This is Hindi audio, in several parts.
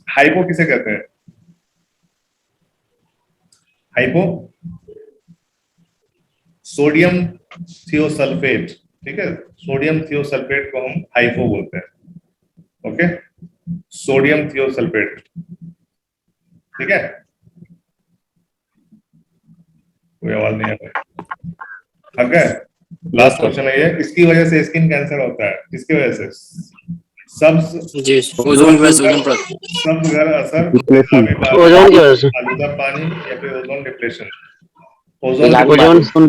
हाइपो किसे कहते हैं? हाइपो सोडियम थियोसल्फेट, ठीक है, सोडियम थियोसल्फेट को हम हाइपो बोलते हैं। ओके, सोडियम थियोसल्फेट, ठीक है। कोई आवाज नहीं आ रही? ठीक है, यस लास्ट सर। क्वेश्चन है ये, इसकी वजह से स्किन कैंसर होता है, किसकी वजह से? सब जी, ओजोन की वजह से, ओजोन परत। सब घर असर, डिप्लेशन, आलूदा ओजोन की वजह से, पानी या फिर ozone depletion. Ozone ozone ozone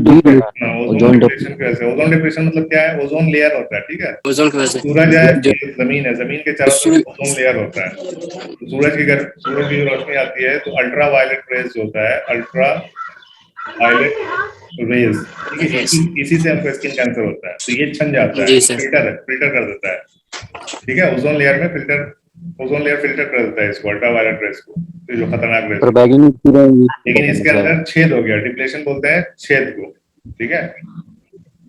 ozone depletion की वजह से। ओजोन डिप्लेशन मतलब क्या है? ओजोन लेयर होता है, ठीक है। ओजोन की वजह से सूरज है, जो ये जमीन है, जमीन के चारों तरफ ओजोन लेयर होता है। तो सूरज की जो रोशनी आती है तो अल्ट्रा वायलेट रेज जो होता है, अल्ट्रा वायलेट रेज, ठीक है, इसी से हमको स्किन कैंसर होता है। तो ये छन जाता है, जी सर। फिल्टर कर देता है, ठीक है। ओजोन लेयर में ओजोन लेयर फिल्टर कर देता है इसको, अल्ट्रा वायलेट रेज को, तो जो खतरनाक रेज होता है। लेकिन इसके अंदर छेद हो गया, डिप्लेशन बोलते हैं छेद को, ठीक है।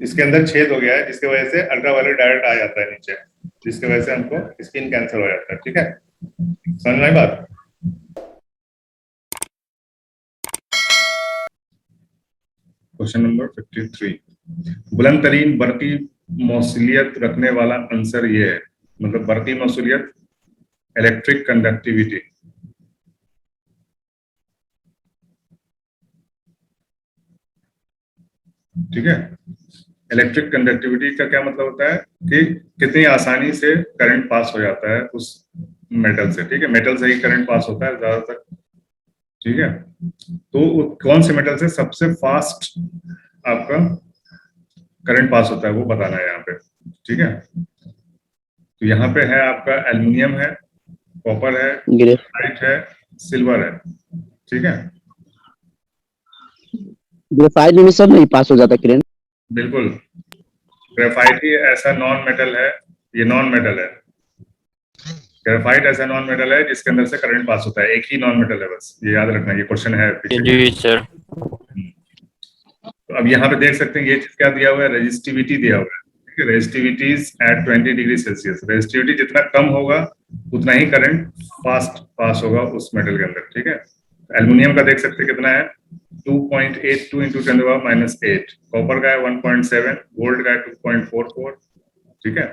इसके अंदर छेद हो गया है, जिसकी वजह से अल्ट्रा वायलेट डायरेक्ट आ जाता है नीचे, जिसकी वजह से हमको स्किन कैंसर हो जाता है, ठीक है। समझ में आई बात? क्वेश्चन नंबर 53, बुलंद तरीन बरकी मौसूलियत रखने वाला आंसर ये है, मतलब बरकी मौसूलियत, इलेक्ट्रिक कंडक्टिविटी, ठीक है। इलेक्ट्रिक कंडक्टिविटी का क्या मतलब होता है कि कितनी आसानी से करंट पास हो जाता है उस मेटल से, ठीक है। मेटल से ही करंट पास होता है ज्यादातर, ठीक है। तो कौन से मेटल से सबसे फास्ट आपका करंट पास होता है वो बताना है यहाँ पे, ठीक है। तो यहाँ पे है आपका एल्युमिनियम है, कॉपर है, ग्रेफाइट है, सिल्वर है, ठीक है। ग्रेफाइट में सब नहीं पास हो जाता किरण? बिल्कुल, ग्रेफाइट ही ऐसा नॉन मेटल है, ये नॉन मेटल है। ग्रेफाइट ऐसा नॉन मेटल है जिसके अंदर से करंट पास होता है, एक ही नॉन मेटल है, बस ये याद रखना, ये क्वेश्चन है पीछे। जी सर। तो अब यहाँ पे देख सकते हैं ये चीज क्या दिया हुआ है, रेजिस्टिविटी दिया हुआ है, ठीक है। Resistivity eight 20 degree Celsius, resistivity जितना कम होगा उतना ही करंट फास्ट पास होगा उस मेटल के अंदर, ठीक है। एल्युमिनियम का देख सकते हैं कितना है, 2.82 इंटू 10⁻⁸, कॉपर का है 1.7, गोल्ड का है 2.44, ठीक है।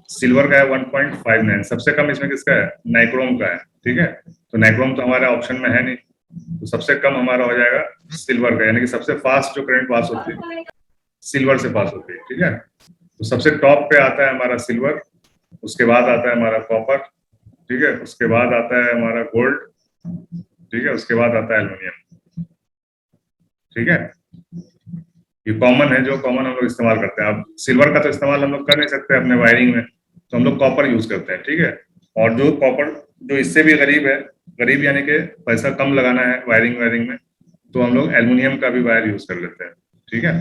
सिल्वर का है 1.59, सबसे कम इसमें किसका है, नाइक्रोम का है, ठीक है। तो नाइक्रोम तो हमारे ऑप्शन में है नहीं, तो सबसे कम हमारा हो जाएगा सिल्वर का, यानी कि सबसे फास्ट जो करंट पास होती है सिल्वर से पास होती है, ठीक है। तो सबसे टॉप पे आता है हमारा सिल्वर, उसके बाद आता है हमारा कॉपर, ठीक है, उसके बाद आता है हमारा गोल्ड, ठीक है, उसके बाद आता है एल्युमिनियम, ठीक है। ये कॉमन है, जो कॉमन हम लोग इस्तेमाल करते हैं। अब सिल्वर का तो इस्तेमाल हम लोग कर नहीं सकते अपने वायरिंग में, तो हम लोग कॉपर यूज करते हैं, ठीक है। और जो कॉपर जो इससे भी गरीब है, गरीब यानी कि पैसा कम लगाना है वायरिंग में, तो हम लोग एल्युमिनियम का भी वायर यूज कर लेते हैं, ठीक है।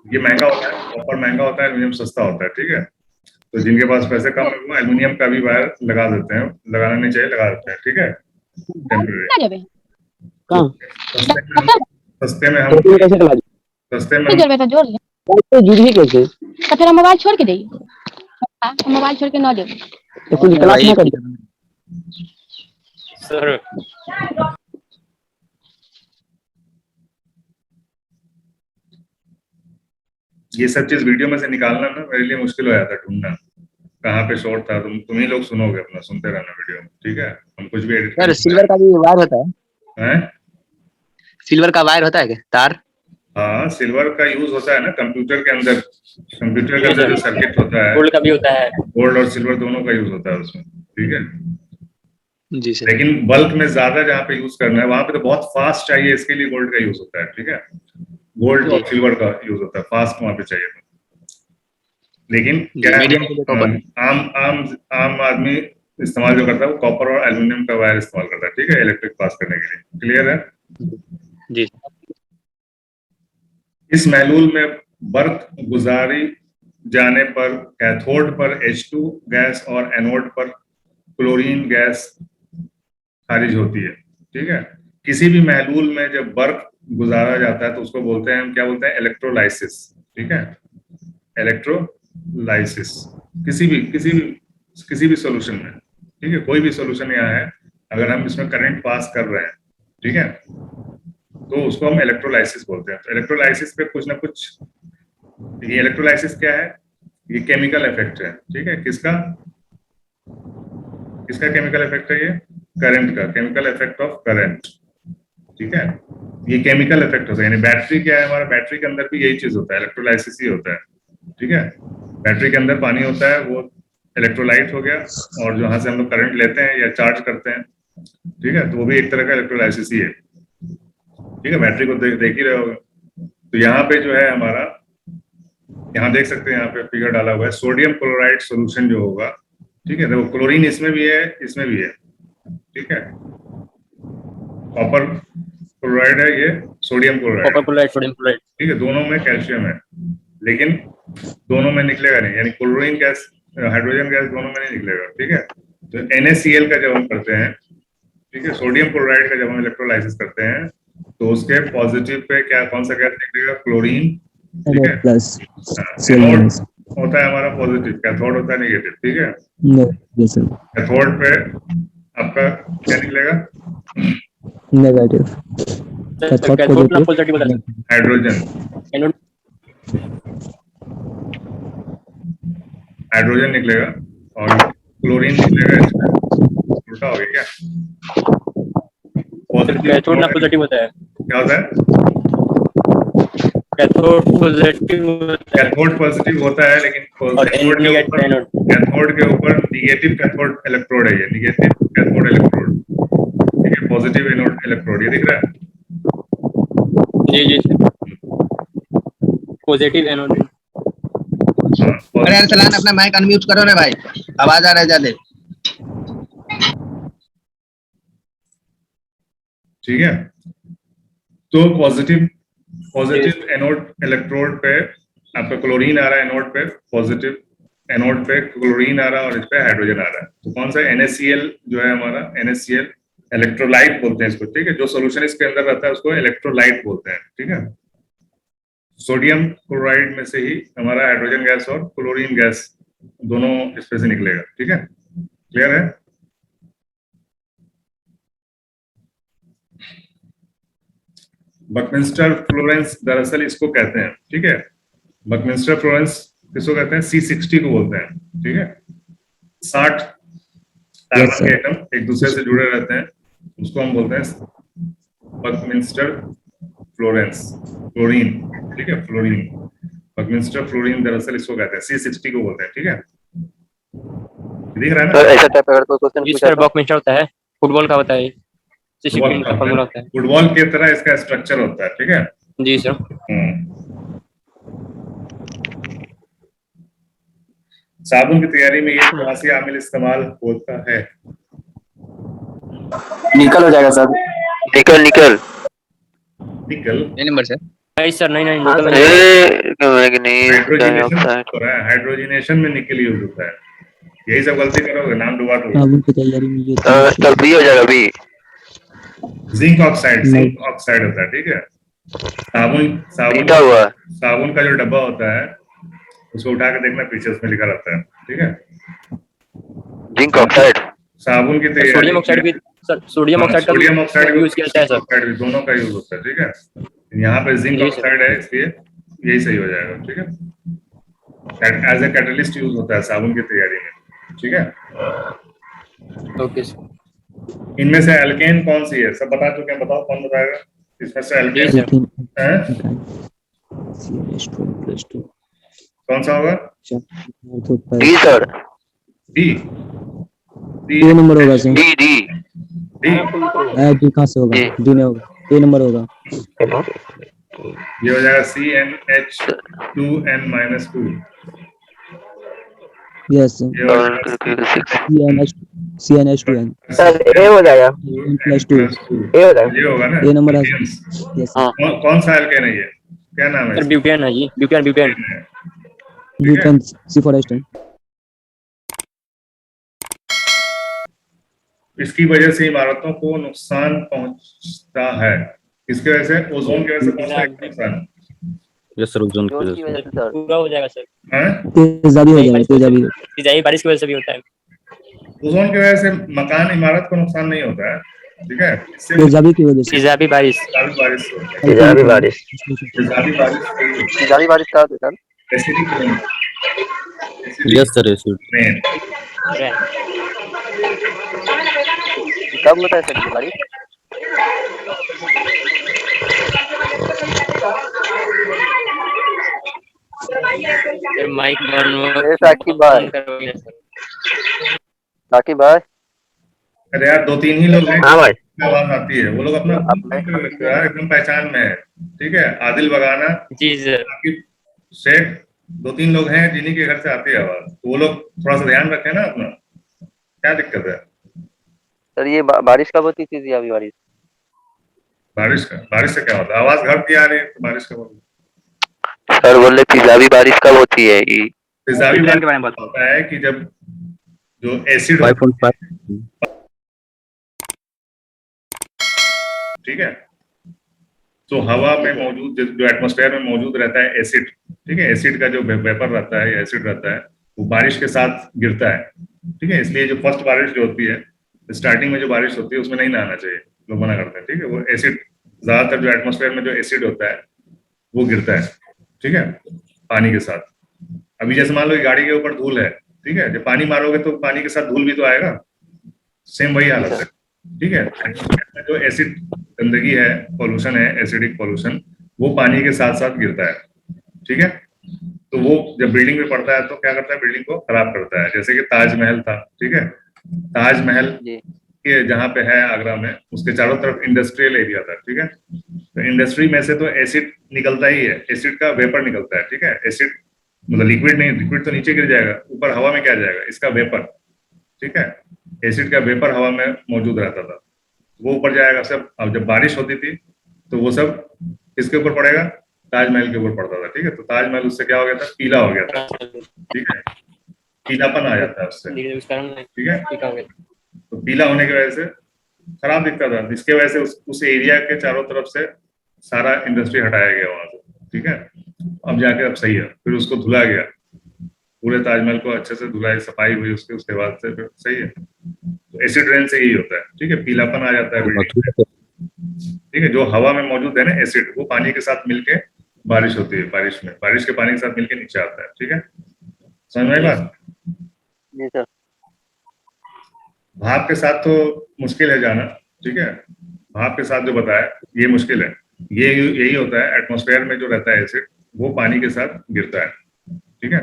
ये महंगा होता है, कॉपर महंगा होता है, एल्युमिनियम सस्ता होता है, ठीक है। तो जिनके पास पैसे कम है वो एल्युमिनियम का भी वायर लगा देते हैं, लगाना नहीं चाहिए, लगा देते हैं, ठीक है, टेम्परेरी। सस्ते में हम सस्ते में जुड़ ही कैसे? तो फिर हम मोबाइल छोड़ के देंगे, हम मोबाइल छोड़ के ना देंगे तो कुछ क्लास ना कर सर। ये सब चीज वीडियो में से निकालना ना मेरे लिए मुश्किल हो जाता है, ढूंढना कहाँ पे शॉर्ट था। तुम ही लोग सुनोगे, अपना सुनते रहना वीडियो में, ठीक है। हम कुछ भी एडिट सर, सिल्वर का भी वायर होता है? हैं? सिल्वर का वायर होता है क्या, तार? हाँ, सिल्वर का यूज होता है ना कंप्यूटर के अंदर, कंप्यूटर के अंदर जो सर्किट होता है, गोल्ड का भी होता है, गोल्ड और सिल्वर दोनों का यूज होता है उसमें, ठीक है। जी सर। लेकिन बल्क में ज्यादा जहाँ पे यूज करना है वहां पे तो बहुत फास्ट चाहिए, इसके लिए गोल्ड का यूज होता है, ठीक है। गोल्ड और सिल्वर का यूज होता है, फास्ट वहां पे चाहिए तो। लेकिन क्या आम आम आम आदमी इस्तेमाल जो करता है वो कॉपर और एल्युमिनियम का वायर इस्तेमाल करता है, ठीक है, इलेक्ट्रिक पास करने के लिए। क्लियर है? जी। इस महलूल में बर्फ गुजारी जाने पर कैथोड पर H2 गैस और एनोड पर क्लोरीन गैस खारिज होती है, ठीक है। किसी भी महलूल में जब बर्फ गुजारा जाता है तो उसको बोलते हैं, हम क्या बोलते हैं, इलेक्ट्रोलाइसिस, ठीक है, इलेक्ट्रोलाइसिस। किसी भी सॉल्यूशन में ठीक है, कोई भी सॉल्यूशन यहाँ है, अगर हम इसमें करंट पास कर रहे हैं, ठीक है, तो उसको हम इलेक्ट्रोलाइसिस बोलते हैं। तो इलेक्ट्रोलाइसिस पे कुछ ना कुछ, ये इलेक्ट्रोलाइसिस क्या है, ये केमिकल इफेक्ट है, ठीक है, किसका किसका केमिकल इफेक्ट है, ये करंट का, केमिकल इफेक्ट ऑफ करंट, ठीक है, ये केमिकल इफेक्ट होता है। यानी बैटरी क्या है, हमारा बैटरी के अंदर भी यही चीज होता है, इलेक्ट्रोलाइसिस ही होता है, ठीक है। बैटरी के अंदर पानी होता है, वो इलेक्ट्रोलाइट हो गया, और जहां से हम लोग करंट लेते हैं या चार्ज करते हैं, ठीक है, तो वो भी एक तरह का इलेक्ट्रोलाइसिस ही है, ठीक है। बैटरी को देख ही रहे होगे। तो यहाँ पे जो है हमारा, यहाँ देख सकते हैं, यहाँ पे फिगर डाला हुआ है, सोडियम क्लोराइड सोल्यूशन जो होगा, ठीक है, देखो क्लोरीन इसमें भी है, इसमें भी है, ठीक है, कॉपर क्लोराइड है, ये sodium chloride, copper chloride, sodium chloride. ठीक है, दोनों में कैल्शियम है, लेकिन दोनों में निकलेगा नहीं, यानी क्लोरीन गैस, हाइड्रोजन गैस दोनों में नहीं निकलेगा, ठीक है। तो NaCl का जब हम करते हैं, ठीक है, सोडियम क्लोराइड का जब हम इलेक्ट्रोलाइसिस करते हैं, तो उसके पॉजिटिव पे क्या, कौन सा गैस निकलेगा, क्लोरीन, ठीक है, प्लस एनोड होता है हमारा पॉजिटिव, कैथोड होता है नेगेटिव, ठीक है। कैथोड पे आपका क्या निकलेगा, नेगेटिव, कैथोड ना पॉजिटिव होता है, हाइड्रोजन, एनोड हाइड्रोजन निकलेगा, और क्लोरीन निकलेगा, इसमें उल्टा हो गया क्या, कैथोड ना पॉजिटिव होता है, क्या होता है, कैथोड पॉजिटिव होता है कैथोड पॉजिटिव होता है, लेकिन और नेगेटिव एनोड। कैथोड के ऊपर निगेटिव कैथोड इलेक्ट्रोड है, ये निगेटिव कैथोड इलेक्ट्रोड, ठीक है, पॉजिटिव एनोड इलेक्ट्रोड, ये दिख रहा है, जी पॉजिटिव एनोड। हाँ, अरे यार चलान अपना माइक अनम्यूट करो रे भाई, आवाज आ रहा है ज्यादा। ठीक है। तो पॉजिटिव एनोड इलेक्ट्रोड पे आपका क्लोरीन आ रहा है, एनोड पे पॉजिटिव, एनोड पे क्लोरीन आ रहा है, और इस पे हाइड्रोजन आ रहा है। तो कौन सा NaCl जो है हमारा, NaCl इलेक्ट्रोलाइट बोलते हैं इसको, ठीक है, जो सोल्यूशन इसके अंदर रहता है उसको इलेक्ट्रोलाइट बोलते हैं, ठीक है। सोडियम क्लोराइड में से ही हमारा हाइड्रोजन गैस और क्लोरीन गैस दोनों इसमें से निकलेगा, ठीक है, क्लियर है। बकमिंस्टर फ्लोरेंस दरअसल इसको कहते हैं, ठीक है, बकमिंस्टर फ्लोरेंस किसको कहते हैं, C60 को बोलते हैं, ठीक है। 60 कार्बन के एटम एक दूसरे से जुड़े रहते हैं, उसको हम बोलते हैं बकमिंस्टर फ्लोरेंस, फ्लोरीन, ठीक है, फ्लोरीन, बकमिंस्टर फ्लोरीन दरअसल इसको कहते हैं, C60 को बोलते हैं, ठीक है, दिख रहा है ना। ऐसा टाइप अगर कोई क्वेश्चन इस पर बॉक्स होता है, फुटबॉल का होता है, C60 का फॉर्मूला होता है, फुटबॉल की तरह इसका स्ट्रक्चर होता है, ठीक है। जी सर। साबुन की तैयारी में ये कौन-सी आमिल इस्तेमाल होता है, निकल हो जाएगा सर, निकल निकल निकल, ये नंबर से नहीं सर, नहीं निकल नहीं। हाइड्रोजनेशन में निकल यूज होता है, यही सब गलती करोगे, नाम डुबा दोगे। साबुन की तैयारी में ये तब भी हो जाएगा भी, जिंक ऑक्साइड होता है, ठीक है। साबुन हुआ साबुन का जो डब्बा होता है उसको उठा के देखना, पीछे उसमें लिखा रहता है, ठीक है, जिंक ऑक्साइड। साबुन की तैयारी, सोडियम ऑक्साइड भी सर, सोडियम ऑक्साइड का यूज किया जाता है सर, ऑक्साइड भी, दोनों का यूज होता है, ठीक है। यहाँ पे जिंक ऑक्साइड है, इसलिए यही सही हो जाएगा, ठीक है। एज ए कैटलिस्ट यूज होता है साबुन की तैयारी में, ठीक है। Okay sir. इनमें से एल्केन कौन सी है, सब बता चुके हैं, बताओ कौन बताएगा इसमें से एल्केन कौन सा होगा, डी सर, डी, दो नंबर होगा sir, D D D, D कहाँ से होगा, डी नहीं होगा, ए नंबर होगा, ये हो जाएगा CnH2n-2, यस CnH2n सर ए हो जाएगा, +2 ए हो जाएगा, ये होगा ना, ए नंबर है, alkenes। यस कौन सा एल्केन है ये, क्या नाम है सर ब्यूटेन है जी, ब्यूटेन ब्यूटेन C4H10। इसकी वजह से इमारतों को नुकसान पहुंचता है, इसकी वजह से, ओजोन की वजह से पहुंचता है नुकसान, यस सर, ओजोन की वजह से पूरा हो जाएगा सर, हैं? तेजाबी हो जाएगा, तेजाबी बारिश की वजह से भी होता है। ओजोन की वजह से मकान इमारत को नुकसान नहीं होता है, ठीक है, इससे तेजाबी की वजह से। तेजाबी बारिश। तेजाबी बारिश होती है। तेजाबी बारिश। तेजाबी बारिश तेजाबी बारिश का होता है sir? Acidic rain, yes sir, acid. Rain. कब होता है सर ये बारिश? सर माइक साकिब भाई, साकिब भाई। अरे यार 2-3 ही लोग हैं हाँ भाई। आवाज आती है, वो लोग अपना अब मैं कर दीजिए ना। एकदम पहचान में है, ठीक है, आदिल बगाना, जी सर। आकिब शेख, 2-3 लोग हैं जिन्हीं के घर से आती है आवाज, तो वो लोग थोड़ा सा ध्यान रखें ना अपना, क्या दिक्कत है? सर ये बारिश कब होती थी तेजाबी बारिश? बारिश से क्या होता है? आवाज घर की आ रही है तो बारिश का बोल। सर बोले तेजाबी बारिश कब होती है ये? तेजाबी के बारिश बारे में बताओ। होता है कि जब जो एसिड 5.5। ठीक है, तो हवा में मौजूद जो एटमॉस्फेयर में मौजूद रहता है एसिड, ठीक है, एसिड का जो वेपर रहता है या एसिड रहता है वो बारिश के साथ गिरता है, ठीक है, इसलिए जो फर्स्ट बारिश जो होती है, स्टार्टिंग में जो बारिश होती है उसमें नहीं नहाना चाहिए, लोग मना करते हैं, ठीक है, वो एसिड ज्यादातर जो एटमॉस्फेयर में जो एसिड होता है वो गिरता है, ठीक है, पानी के साथ। अभी जैसे मान लो कि गाड़ी के ऊपर धूल है, ठीक है, जब पानी मारोगे तो पानी के साथ धूल भी तो आएगा, सेम वही हालत है, ठीक है, जो एसिड गंदगी है, पॉल्यूशन है, एसिडिक पॉल्यूशन, वो पानी के साथ साथ गिरता है, ठीक है, तो वो जब बिल्डिंग में पड़ता है तो क्या करता है, बिल्डिंग को खराब करता है, जैसे कि ताजमहल था, ठीक है, ताजमहल जी। के जहाँ पे है आगरा में, उसके चारों तरफ इंडस्ट्रियल एरिया था, ठीक है, तो इंडस्ट्री में से तो एसिड निकलता ही है, एसिड का वेपर निकलता है, ठीक है, एसिड मतलब लिक्विड नहीं, लिक्विड तो नीचे गिर जाएगा, ऊपर हवा में क्या जाएगा, इसका वेपर, ठीक है, एसिड का वेपर हवा में मौजूद रहता था, वो ऊपर जाएगा सब। अब जब बारिश होती थी तो वो सब किसके ऊपर पड़ेगा, ताजमहल के ऊपर पड़ता था, ठीक है, तो ताजमहल उससे क्या हो गया था, पीला हो गया था, ठीक है, पीलापन आ जाता है उससे, ठीक है, तो पीला होने की वजह से खराब दिखता था, जिसके वजह से उस एरिया के चारों तरफ से सारा इंडस्ट्री हटाया गया वहां से, ठीक है, अब जाके अब सही है, फिर उसको धुला गया, पूरे ताजमहल को अच्छे से धुलाई सफाई हुई उसके बाद से फिर सही है, तो एसिड रेन से यही होता है, ठीक है, पीलापन आ जाता है बिल्डिंग में, ठीक है, जो हवा में मौजूद है ना एसिड, वो पानी के साथ मिलके बारिश होती है, बारिश में बारिश के पानी के साथ मिलके नीचे आता है, ठीक है, समझ में आई बात? जी सर। भाप के साथ तो मुश्किल है जाना, ठीक है, भाप के साथ जो बताया ये मुश्किल है, ये यही होता है, एटमॉस्फेयर में जो रहता है एसिड वो पानी के साथ गिरता है, ठीक है,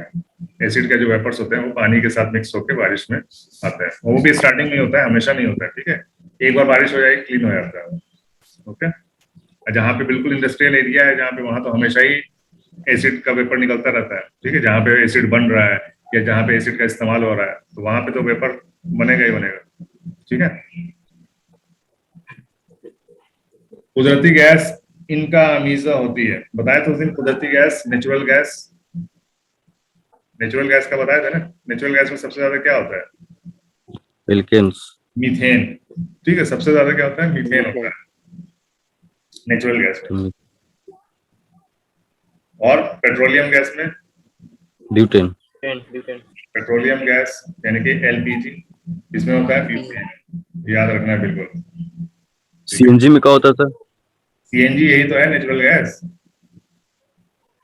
एसिड के जो वेपर्स होते हैं वो पानी के साथ मिक्स होकर बारिश में आते हैं, और वो भी स्टार्टिंग में होता है, हमेशा नहीं होता है, ठीक है, एक बार बारिश हो जाएगी क्लीन हो जाता है, ओके, जहाँ पे बिल्कुल इंडस्ट्रियल एरिया है जहाँ पे, वहां तो हमेशा ही एसिड का वेपर निकलता रहता है, ठीक है, जहाँ पे एसिड बन रहा है या जहाँ पे एसिड का इस्तेमाल हो रहा है तो वहां पे तो वेपर बनेगा ही बनेगा, ठीक है। कुदरती गैस इनका अमीजा होती है, बताया था उस दिन, कुदरती gas, natural gas, natural gas का बताया था ना, नेचुरल गैस में सबसे ज्यादा क्या होता है, एल्केन्स। मीथेन, ठीक है, सबसे ज्यादा क्या होता है, मीथेन होता है नेचुरल गैस में, और पेट्रोलियम गैस में ब्यूटेन। पेट्रोलियम गैस यानी कि एलपीजी, इसमें होता है ब्यूटेन, याद रखना है बिल्कुल। सीएनजी में क्या होता था? सीएनजी यही तो है नेचुरल गैस।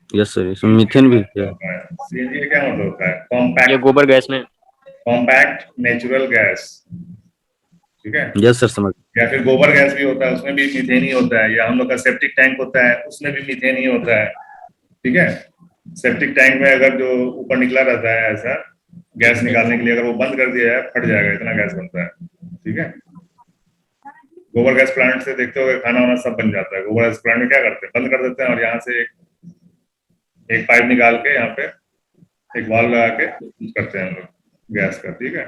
यस सर, इसमें मीथेन भी है। सीएनजी का क्या मतलब होता है, कॉम्पैक्ट, ये गोबर गैस में। कॉम्पैक्ट नेचुरल गैस, ठीक है, यस सर, समझ। या फिर गोबर गैस भी होता है, उसमें भी मीथेन ही होता है, या हम लोग का सेप्टिक टैंक होता है उसमें भी मीथेन ही होता है, ठीक है, सेप्टिक टैंक में अगर जो ऊपर निकला रहता है ऐसा गैस निकालने के लिए, अगर वो बंद कर दिया है फट जाएगा, इतना गैस बनता है, ठीक है, गोबर गैस प्लांट से देखते हो खाना वाना सब बन जाता है, गोबर गैस प्लांट में क्या करते हैं, बंद कर देते हैं और यहाँ से एक पाइप निकाल के यहाँ पे एक वाल्व लगा के यूज करते हैं हम लोग गैस का, ठीक है,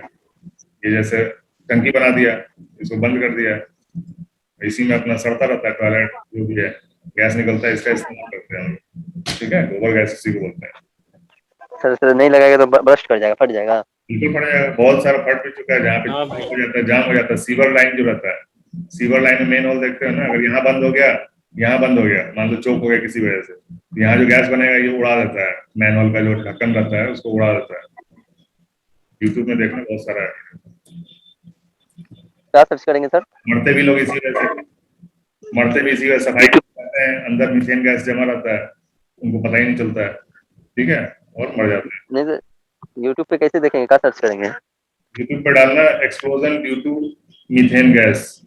ये जैसे टंकी बना दिया, इसको बंद कर दिया, इसी में अपना सड़ता रहता है, टॉयलेट जो भी है गैस निकलता है, इसका इस्तेमाल करते हैं हम लोग, ठीक है, गोबर गैस इसी को बोलते हैं। सर नहीं लगाएगा तो बर्स्ट कर जाएगा, फट जाएगा। बिल्कुल पड़ जाएगा, बहुत सारा फट भी चुका है, जहाँ पे हो जाता है जाम हो जाता है, सीवर लाइन जो रहता है, सीवर लाइन में मेन होल देखते हो ना, अगर यहाँ बंद हो गया, यहाँ बंद हो गया, मान लो चौक हो गया किसी वजह से, यहाँ जो गैस बनेगा ये उड़ा देता है, मैन होल का जो ढक्कन रहता है उसको उड़ा देता है, यूट्यूब में देखना बहुत सारा है, क्या सर्च करेंगे सर? मरते भी लोग इसी वजह से, मरते भी इसी वजह से, सफाई करते हैं, अंदर मीथेन गैस जमा रहता है, उनको पता ही नहीं चलता है, ठीक है, और मर जाते हैं। नहीं सर, यूट्यूब पे कैसे देखेंगे, क्या सर्च करेंगे? यूट्यूब पर डालना explosion due to methane gas,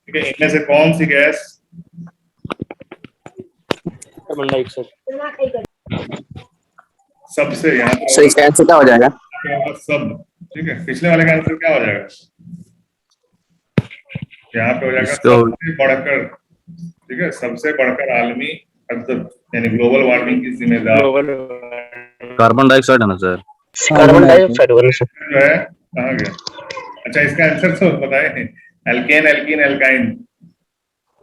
ठीक है। इनमें से कौन सी गैस कार्बन डाइऑक्साइड। सबसे, यहाँ सर इसका आंसर क्या हो जाएगा? पे सब, ठीक है, पिछले वाले का आंसर क्या हो जाएगा? यहाँ पे हो जाएगा सबसे बढ़कर, ठीक है, सबसे बढ़कर आलमी हद यानी ग्लोबल वार्मिंग की जिम्मेदार कार्बन डाइऑक्साइड है ना सर? कार्बन डाइऑक्साइड बोलो सर। जो है, कहाँ गया? अच्छा, इसका आंसर तो बताए, एल्केन, एल्कीन, एल्काइन,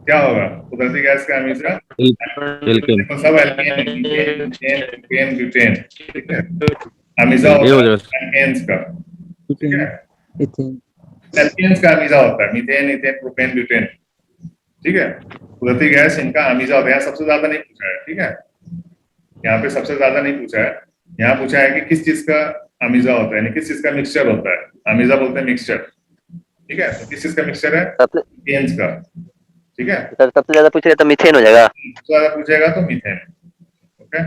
क्या होगा? कुदरती गैस का हमेशा एल्केन। तो सब एल्केन, मीथेन, ब्यूटेन, ठीक है, हमेशा ये हो होता जाएगा। है एल्केन्स का, ठीक है, इथेन। एल्केन्स का हमेशा होता है, मीथेन, इथेन, प्रोपेन, ब्यूटेन, ठीक है। कुदरती गैस इनका हमेशा होता है, यहाँ सबसे ज्यादा नहीं पूछा है, ठीक है, यहाँ पे सबसे ज्यादा नहीं पूछा है, यहाँ पूछा है कि किस चीज का अमीजा होता है, यानी किस चीज का मिक्सचर होता है, अमीजा बोलते हैं मिक्सचर, ठीक है, तो किस चीज का मिक्सचर है? सबसे एल्केन्स का, ठीक है, सर सबसे ज्यादा पूछेगा तो मीथेन हो जाएगा। सबसे ज्यादा पूछेगा तो मीथेन, ओके।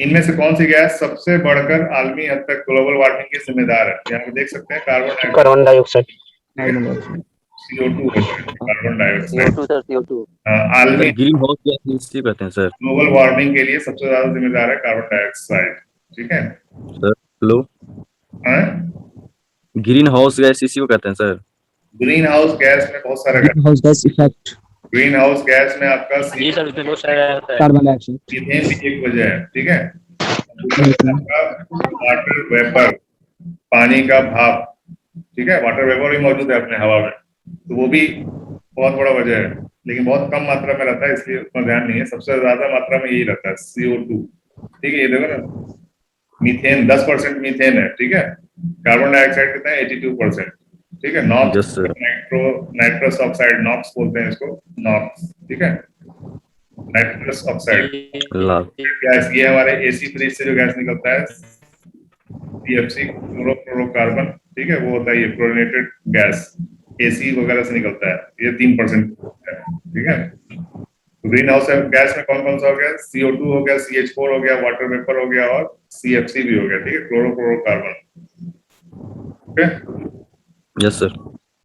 इनमें से कौन सी गैस सबसे बढ़कर आलमी हद तक ग्लोबल वार्मिंग की जिम्मेदार है? यहाँ पे देख सकते हैं carbon dioxide. Carbon dioxide. CO2 carbon dioxide, CO2 sir, CO2। आलमी ग्रीन हाउस गैस इसी कहते हैं सर। ग्लोबल वार्मिंग के लिए सबसे ज्यादा जिम्मेदार है कार्बन डाइऑक्साइड, ठीक है। सर हेलो, हाँ? ग्रीन हाउस गैस इसी को कहते हैं सर। ग्रीन हाउस गैस में बहुत सारे, green house gas effect. Green house gas में आपका जी सर, इसमें बहुत सारा आता है। Carbon dioxide. मीथेन भी एक वजह है, ठीक है। दूसरा आपका वाटर वेपर, पानी का भाप, ठीक है, वाटर वेपर भी मौजूद है अपने हवा में, तो वो भी बहुत बड़ा वजह है, लेकिन बहुत कम मात्रा में रहता है, इसलिए उतना ध्यान नहीं है, सबसे ज्यादा मात्रा में यही रहता है CO2, ठीक है। ये देखो ना, मीथेन 10% मीथेन है, ठीक है, कार्बन डाइऑक्साइड कितना है? 82%, ठीक है। Yes, NOx, sir. Nitrous oxide, NOx बोलते हैं इसको, नॉक्स, ठीक है, नाइट्रस ऑक्साइड लाभ। गैस, ये हमारे AC फ्रिज से जो गैस निकलता है, CFC, क्लोरोफ्लोरोकार्बन, ठीक है, वो होता है ये क्लोरीनेटेड गैस, AC वगैरह से निकलता है, ये 3% है, ठीक है। ग्रीन हाउस गैस में कौन कौन सा हो गया? CO2 हो गया, CH4 हो गया, वाटर वेपर हो गया, और CFC भी हो गया, ठीक है, क्लोरोफ्लोरोकार्बन, ओके। Yes sir.